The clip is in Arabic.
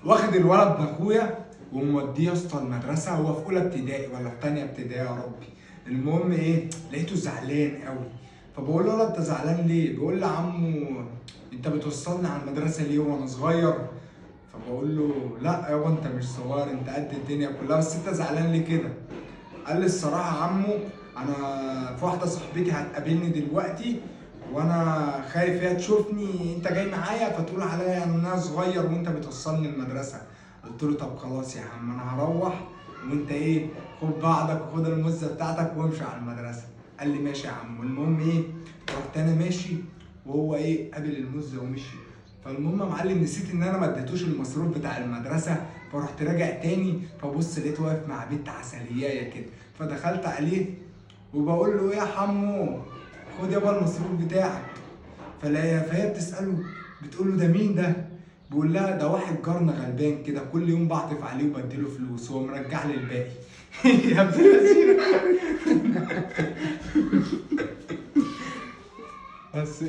واخد الولد ابن اخويا وموديه يا اسطى المدرسه. هو في اولى ابتدائي ولا في ثانيه ابتدائي يا ربي. المهم ايه، لقيته زعلان قوي. فبقول له انت زعلان ليه؟ بيقول لي عمو انت بتوصلني على المدرسه ليه وانا صغير؟ فبقول له لا يابا انت مش صغير، انت قد الدنيا كلها، بس انت زعلان ليه كده؟ قال لي الصراحه يا عمو انا في واحده صاحبتي هتقابلني دلوقتي وانا خايف هي تشوفني انت جاي معايا فتقول عليا ان انا صغير وانت بتوصلني المدرسه. قلت له طب خلاص يا عم انا هروح وانت ايه، خد بعضك وخد المزه بتاعتك وامشي على المدرسه. قال لي ماشي يا عم. المهم ايه، رحت انا ماشي وهو ايه قابل المزه ومشي. فالمهم يا معلم نسيت ان انا ما اديتوش المصروف بتاع المدرسه، فرحت راجع تاني فبص لقيته واقف مع بنت عسليايه كده. فدخلت عليه وبقول له ايه يا حمو خد يابا المصروف بتاعك. فهي بتساله بتقول له ده مين ده؟ بيقول لها ده واحد جارنا غلبان كده كل يوم بعطف عليه وبديله فلوس هو مرجع لي الباقي. يا ابن اللذينه. بس